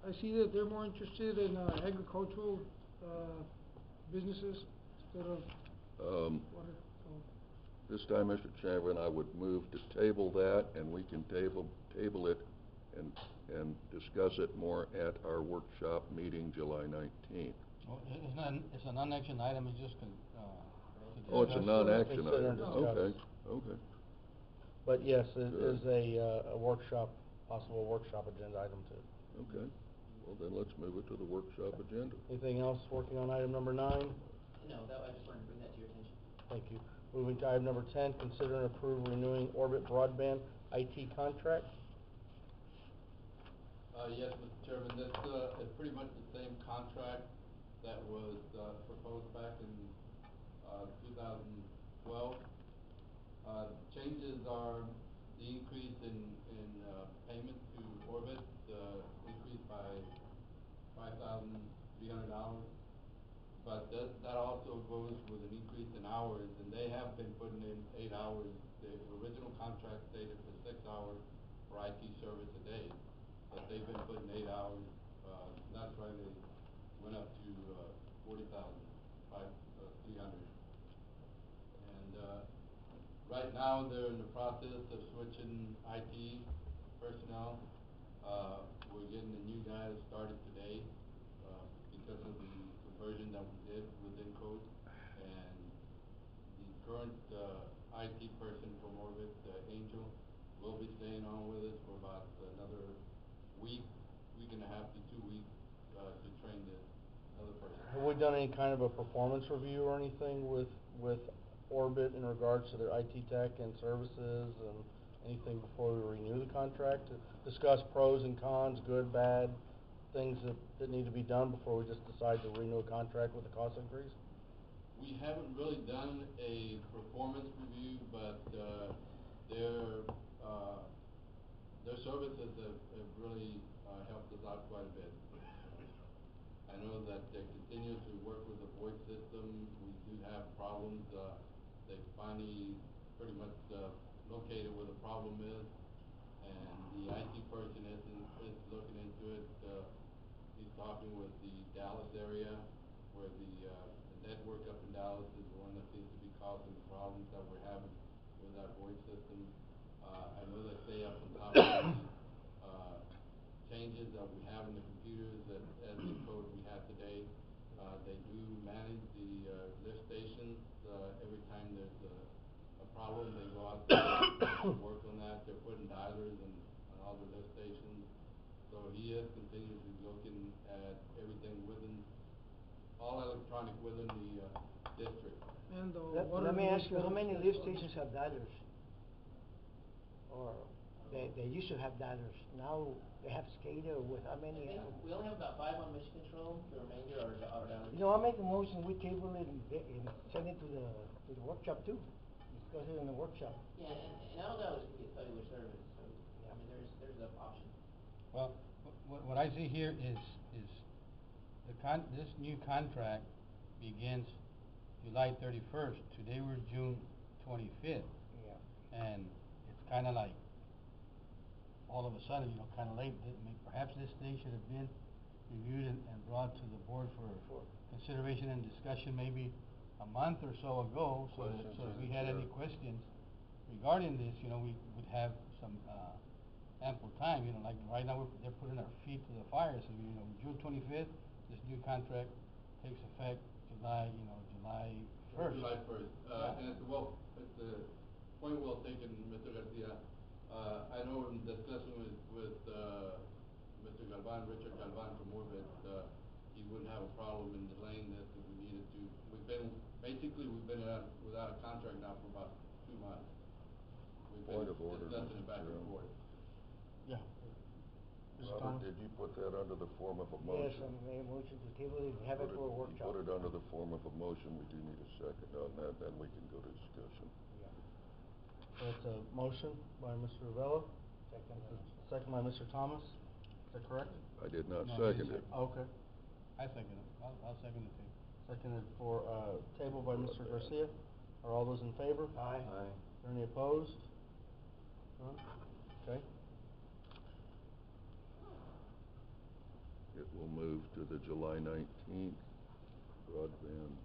I see that they're more interested in agricultural businesses instead of water. So. This time, Mr. Chairman, I would move to table that, and we can table it and discuss it more at our workshop meeting July 19th. Well, it's a non-action item, it's just, Oh, it's a non-action Consider and item. discuss. Okay. But yes, it is a workshop, possible workshop agenda item too. Okay. Well, then let's move it to the workshop agenda. Anything else working on item number 9? No, I just wanted to bring that to your attention. Thank you. Moving to item number 10, consider and approve renewing Orbit Broadband IT contract. Yes, Mr. Chairman, this is pretty much the same contract that was proposed back in 2012. Changes are the increase in payment to Orbit, increased by $5,300. But that also goes with an increase in hours, and they have been putting in 8 hours. The original contract stated for 6 hours for IT service a day, but they've been putting 8 hours. That's why they went up to $40,300. And right now they're in the process of switching IT personnel. We're getting the new guys started today because of the conversion that we did within code. And the current IT person from Orbit, Angel, will be staying on with us for about another week and a half to 2 weeks to train the other person. Have we done any kind of a performance review or anything with Orbit in regards to their IT tech and services anything before we renew the contract, to discuss pros and cons, good, bad, things that need to be done before we just decide to renew a contract with a cost increase? We haven't really done a performance review, but, their services have really, helped us out quite a bit. I know that they continue to work with the VoIP system. We do have problems. They finally pretty much located where the problem is, and the IT person is looking into it. He's talking with the Dallas area, where the network up in Dallas is the one that seems to be causing the problems that we're having with our VoIP system. I know they stay up on top of the changes that we have in the computers that as the code we have today. They do manage the lift stations. Every time there's a problem, they go out there and work on that. They're putting dialers on all the lift stations. So he is continuously looking at everything within, all electronic within the district. And the Let water. me ask you, how wastewater many stuff. lift stations have dialers? Or they used to have dialers, now they have SCADA with how I many? think we only have about 5 on mission control, the remainder are down. You know, I'll make a motion, we table it and send it to the workshop too, discuss it in the workshop. Yeah, and I don't know if we get cellular service, so, I mean, there's an option. Well, what I see here is this new contract begins July 31st. Today we're June 25th. Yeah. And it's kind of like, all of a sudden, kind of late. Perhaps this thing should have been reviewed and brought to the board for consideration and discussion maybe a month or so ago. So if we had any questions regarding this, we would have some ample time. Like right now they're putting our feet to the fire. So June 25th, this new contract takes effect July 1st. July 1st. And it's a point well taken, Mr. Garcia. I know in discussing with Mr. Galvan, Richard Galvan from Orbit, he wouldn't have a problem in delaying this if we needed to. We've been without a contract now for about 2 months. We've Point been of order, discussing it Mr. back and Chairman. forth. Yeah. Robert, did you put that under the form of a motion? Yes, I made a motion to table it and have it for a workshop. Put it under the form of a motion, we do need a second on that, then we can go to discussion. Yeah. So it's a motion by Mr. Rivera, second by Mr. Thomas, is that correct? I did not No, second he it. Okay. I second it. I'll second it too. Seconded for, table by Mr. Garcia. Are all those in favor? Aye. Are there any opposed? None? Okay. It will move to the July 19th broadband's,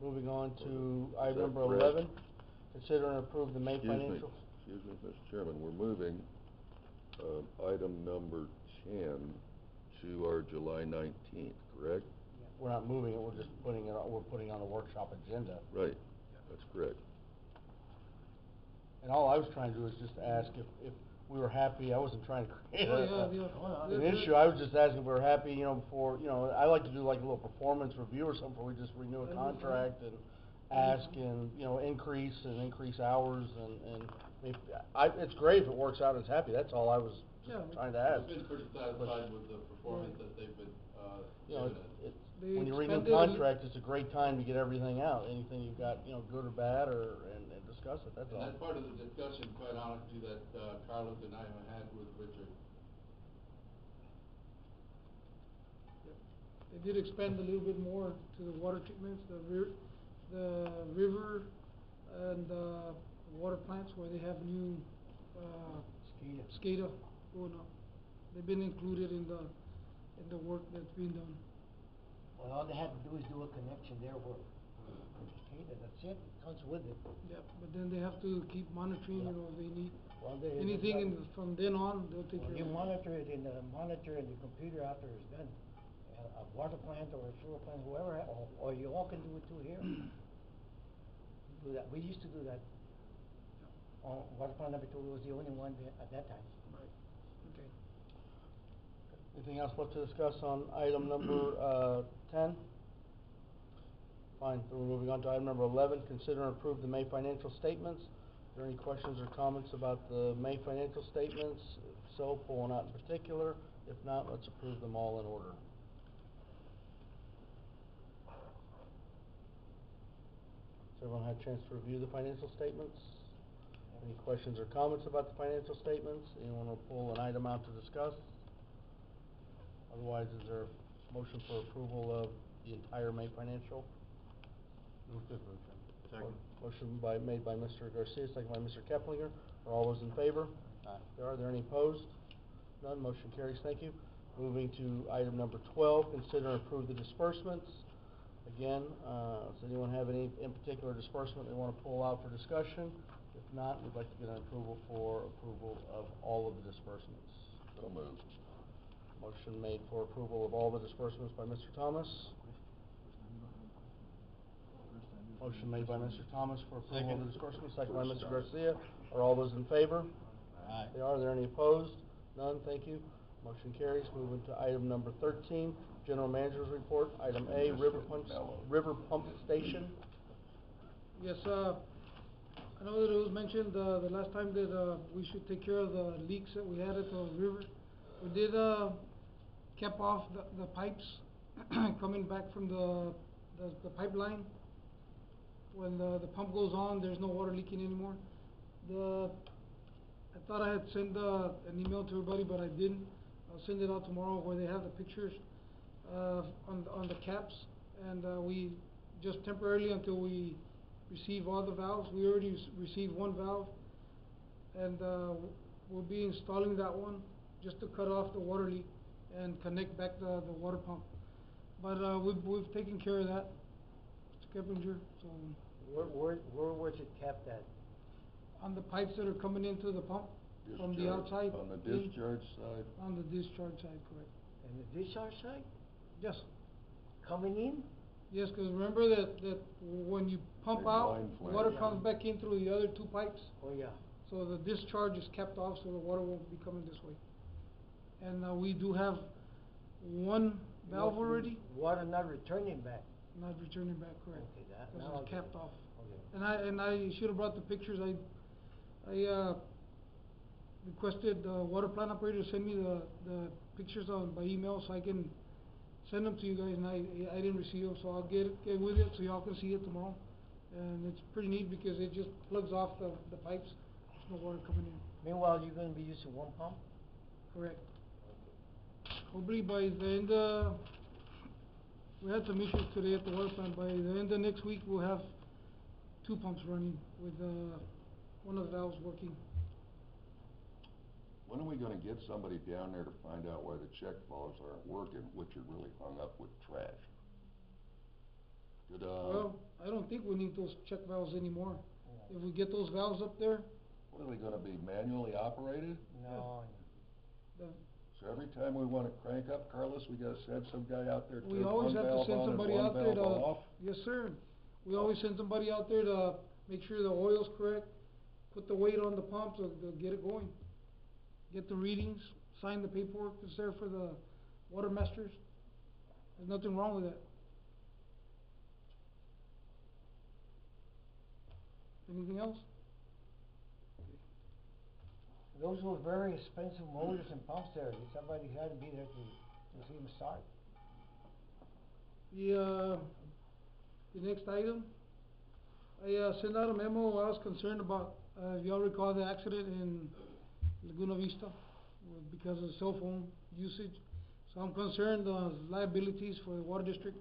Moving on to Is item that number correct? 11, consider and approve the May financial. Excuse me, Mr. Chairman, we're moving, item number 10 to our July 19th, correct? We're not moving it, we're just putting it on, we're putting on a workshop agenda. Right, that's correct. And all I was trying to do is just ask if we were happy. I wasn't trying to create an issue. I was just asking if we were happy, before, I like to do like a little performance review or something before we just renew a contract and ask and, increase hours and it's great if it works out and it's happy. That's all I was just trying to ask. I've been pretty satisfied with the performance that they've been, giving us. When you renew a contract, it's a great time to get everything out. Anything you've got, good or bad, and discuss it, that's all. And that's part of the discussion, quite honestly, that Carlos and I have had with Richard. They did expand a little bit more to the water treatments, the river and water plants where they have new SCADA going up. They've been included in the work that's being done. Well, all they have to do is do a connection there for SCADA, that's it, comes with it. Yeah, but then they have to keep monitoring, Yeah. if they need Well, anything from then on, they'll take care of it. You monitor it in the computer after it's done. A water plant or a sewer plant, whoever, or you all can do it too here. Do that, we used to do that. Water plant number 2 was the only one at that time. Okay. Anything else left to discuss on item number 10? Fine, then we're moving on to item number 11, consider and approve the May financial statements there any questions or comments about the May financial statements? If so, pull one out in particular. If not, let's approve them all in order. Has everyone had a chance to review the financial statements? Any questions or comments about the financial statements? Anyone want to pull an item out to discuss? Otherwise, is there a motion for approval of the entire May financial? Move to approve, Chairman. Motion made by Mr. Garcia, second by Mr. Keplinger. Are all those in favor? Aye. Are there any opposed? None, motion carries, thank you. Moving to item number 12, consider and approve the disbursements. Again, does anyone have any in particular disbursement they want to pull out for discussion? If not, we'd like to get an approval of all of the disbursements. So moved. Motion made for approval of all the disbursements by Mr. Thomas. Motion made by Mr. Thomas for approval of the disbursements, second by Mr. Garcia. Are all those in favor? Aye. Are there any opposed? None, thank you. Motion carries. Moving to item number 13, General Manager's Report. Item A, River Pump Station. Yes, I know that it was mentioned, the last time that, we should take care of the leaks that we had at the river. We did, cap off the pipes coming back from the pipeline. When the pump goes on, there's no water leaking anymore. I thought I had sent, an email to everybody, but I didn't. I'll send it out tomorrow where they have the pictures, on the caps. And, we just temporarily until we receive all the valves. We already received one valve, and we'll be installing that one just to cut off the water leak and connect back the water pump. But we've taken care of that, Mr. Keplinger. So Where was it capped at? on the pipes that are coming into the pump from the outside. On the in- discharge side? On the discharge side, correct. And the discharge side? Yes. Coming in? Yes, because remember that when you pump They out, blind flange. water Yeah. comes back in through the other two pipes. Oh, yeah. So the discharge is kept off so the water won't be coming this way. And we do have one valve already, Water not returning back. not returning back, correct. Okay, that, Because now I it's get capped it. off. Okay. And I should have brought the pictures. I requested the water plant operator to send me the pictures by email so I can send them to you guys, and I didn't receive them, so I'll get with it so y'all can see it tomorrow. And it's pretty neat because it just plugs off the pipes. There's no water coming in. Meanwhile, you're gonna be using one pump? Correct. Hopefully by the end, we had some issues today at the water plant. By the end of next week, we'll have two pumps running with one of the valves working. When are we gonna get somebody down there to find out why the check valves aren't working, which are really hung up with trash? Did, Well, I don't think we need those check valves anymore. If we get those valves up there, what, are they gonna be manually operated? No. the, So every time we wanna crank up, Carlos, we gotta send some guy out there to we turn always one have to valve send on and somebody one out there valve to, off? yes, sir. We always send somebody out there to make sure the oil's correct, put the weight on the pump so to get it going. Get the readings, sign the paperwork that's there for the water masters. There's nothing wrong with that. Anything else? Those were very expensive motors and pumps there. Somebody had to be there to see them start. The next item, I sent out a memo. I was concerned about, if y'all recall the accident in Laguna Vista because of cell phone usage. So I'm concerned liabilities for the water district.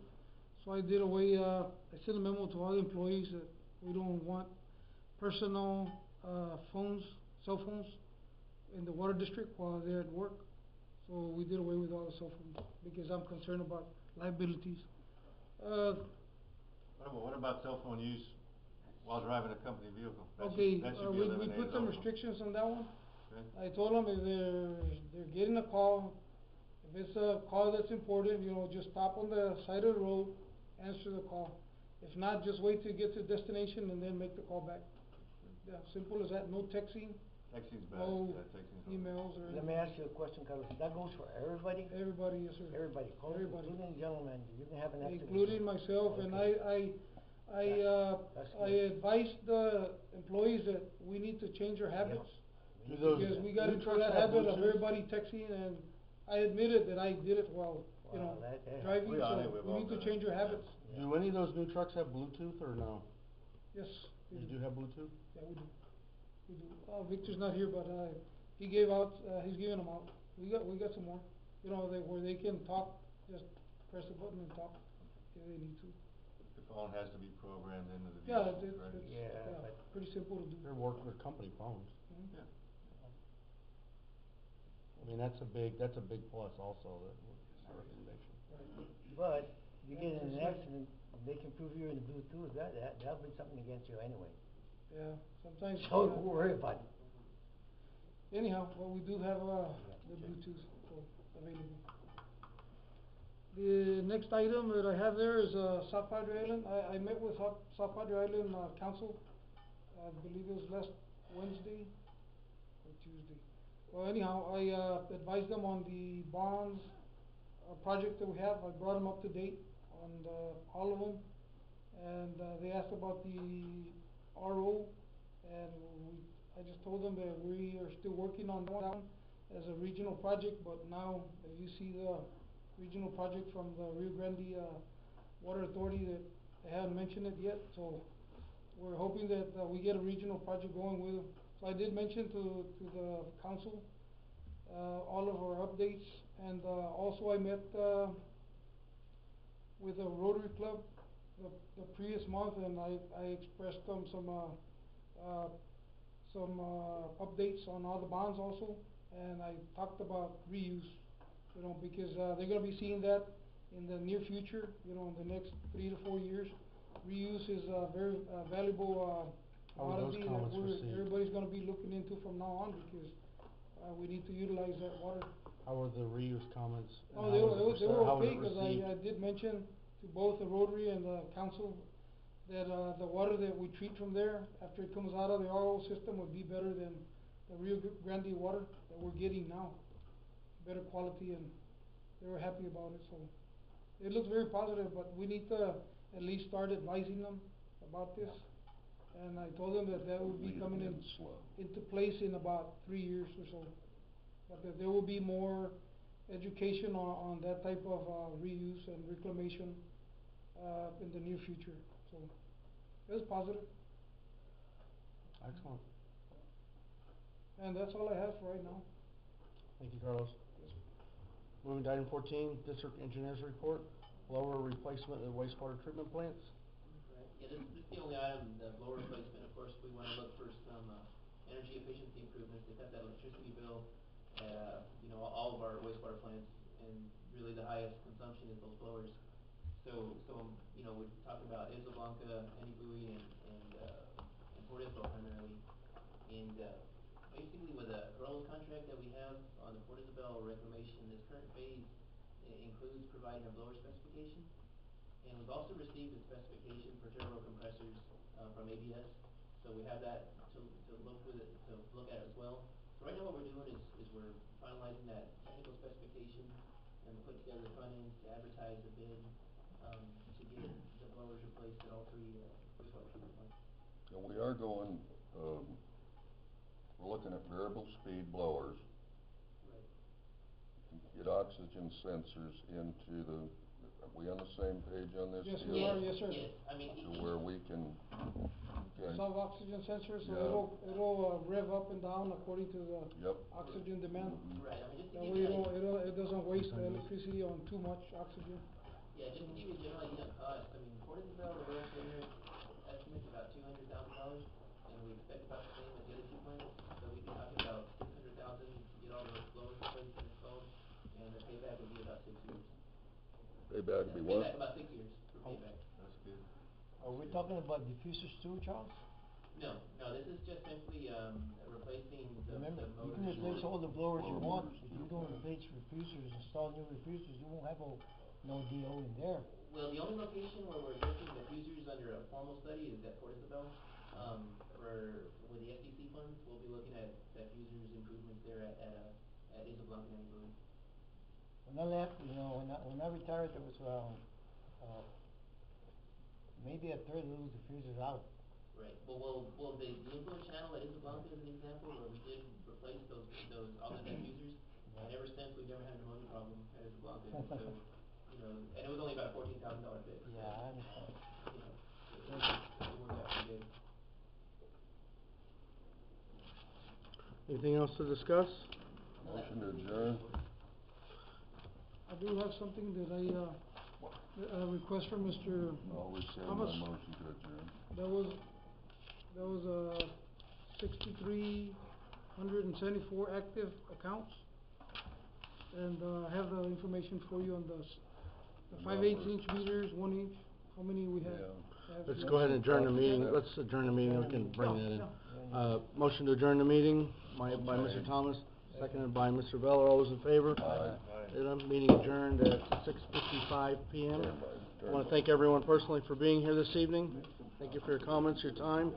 So I did away, I sent a memo to all the employees that we don't want personal cell phones in the water district while they're at work. So we did away with all the cell phones because I'm concerned about liabilities. What about cell phone use while driving a company vehicle? That should- Okay, that should be we eliminated put some also. restrictions on that one. Okay. I told them if they're getting a call, if it's a call that's important, just stop on the side of the road, answer the call. If not, just wait till you get to the destination and then make the call back. Yeah, simple as that, no texting, Texting's bad. no Yeah, texting's not- emails or Let me anything. ask you a question, Carlos. That goes for everybody? Everybody, yes, sir. Everybody, Everybody. including the gentleman. You can have an extra. Including myself, and Okay. That's I good. advised the employees that we need to change our habits. Do those Because we got new into trucks that have habit of Bluetooth? everybody texting, and I admitted that I did it while, you know, Wow, that- driving, We on it, so we've we all need to done it. change our habits. Yeah. Do any of those new trucks have Bluetooth or no? Yes, we You do. do have Bluetooth? Yeah, we do. We do. Victor's not here, but, he gave out, he's giving them out. We got some more, you know, where they can talk, just press the button and talk if they need to. The phone has to be programmed into the Yeah, vehicle, it's, correct? Yeah, but- pretty simple to do. They're working with company phones. Mhm. Yeah. I mean, that's a big plus also, that, our recommendation. But you get in an That's right. accident, they can prove you're in the Bluetooth, that'll be something against you anyway. Yeah, sometimes. So don't worry about it. Anyhow, well, we do have, the Bluetooth available. The next item that I have there is, South Padre Island. I met with South Padre Island, council, I believe it was last Wednesday or Tuesday. Well, anyhow, I, advised them on the bonds, project that we have. I brought them up to date on, all of them. And, they asked about the RO, and I just told them that we are still working on that one as a regional project, but now, as you see the regional project from the Rio Grande, Water Authority, that they haven't mentioned it yet, so we're hoping that, we get a regional project going with them. So I did mention to the council, all of our updates, and, also I met, with the Rotary Club the previous month, and I expressed them some updates on all the bonds also, and I talked about reuse, you know, because, they're gonna be seeing that in the near future, you know, in the next 3 to 4 years. Reuse is a very, valuable, How were those commodity that comments received? everybody's gonna be looking into from now on, because, we need to utilize that water. How were the reuse comments? And Oh, how they was were, it they were how was okay, it cause received? I did mention to both the Rotary and the council that, the water that we treat from there, after it comes out of the RO system, would be better than the Rio Grande water that we're getting now. Better quality, and they were happy about it, so. It looks very positive, but we need to at least start advising them about this. And I told them that will be Lead coming them in, slow. into place in about 3 years or so. But that there will be more education on that type of, reuse and reclamation, in the near future, so. It was positive, Excellent. and that's all I have for right now. Thank you, Carlos. Moving to item 14, District Engineers Report, blower replacement at wastewater treatment plants. Right, yeah, this is the only item, the blower replacement. Of course, we wanna look for some, energy efficiency improvements to cut that electricity bill at, you know, all of our wastewater plants, and really the highest consumption is those blowers. So, you know, we're talking about Isla Blanca, Anibui, and Port Isabel primarily. And, basically with the Carlos contract that we have on the Port Isabel reclamation, this current phase includes providing a blower specification. And we've also received a specification for turbo compressors, from ABS. So we have that to look at as well. So right now what we're doing is we're finalizing that technical specification, and we're putting together the front ends to advertise the bid, to get the blowers replaced at all 3, wastewater treatment plants. And we are going, we're looking at variable speed blowers. Right. Get oxygen sensors into the, are we on the same page on this Yes, deal? we are, yes, sir. Yes, I mean, To where we can, okay, Sub-oxygen sensor, so Yeah. it'll, rev up and down according to the yep. oxygen demand. Mhm. right, I mean, just to That give way you an it doesn't waste the electricity on too much oxygen. Yeah, just to give you a general idea on cost, I mean, Port Isabel, the bill there, estimate's about $200,000, and we expect about the same at the other 2 plants. So we'd be talking about $600,000 to get all the blowers replaced and installed, and the payback would be about 6 years. Payback would be Payback what? about 6 years for payback. That's good. Are we talking about diffusers too, Charles? No, this is just simply, replacing the Remember, you motors. can replace all the blowers you Or want, motors, if you yeah. don't replace refusers, install new refusers, you won't have no DO in there. Well, the only location where we're listing diffusers under a formal study is at Port Isabel. With the FTC funds, we'll be looking at diffusers improvements there at Isla Blanca and Anibui. When I left, you know, when I retired, there was, maybe a third of those diffusers out. Right, well, the inflow channel that is the Blanca is an example where we did replace all the diffusers, and ever since, we've never had an ammonia problem at the Blanca, and so, you know, and it was only about a $14,000 fix. So, Yeah, I understand. you know, it worked out pretty good. Anything else to discuss? Motion to adjourn. I do have something that request from Mr. I'll rescind my Thomas. motion to adjourn. There was 6,374 active accounts. And, I have the information for you on the 5/8 inch meters, 1 inch, how many we have. Let's go ahead and adjourn the meeting. Let's adjourn the meeting. We can bring that in. Yeah. Motion to adjourn the meeting by Mr. Thomas, seconded by Mr. Veller. All those in favor? Aye. Meeting adjourned at 6:55 PM. I want to thank everyone personally for being here this evening. Thank you for your comments, your time.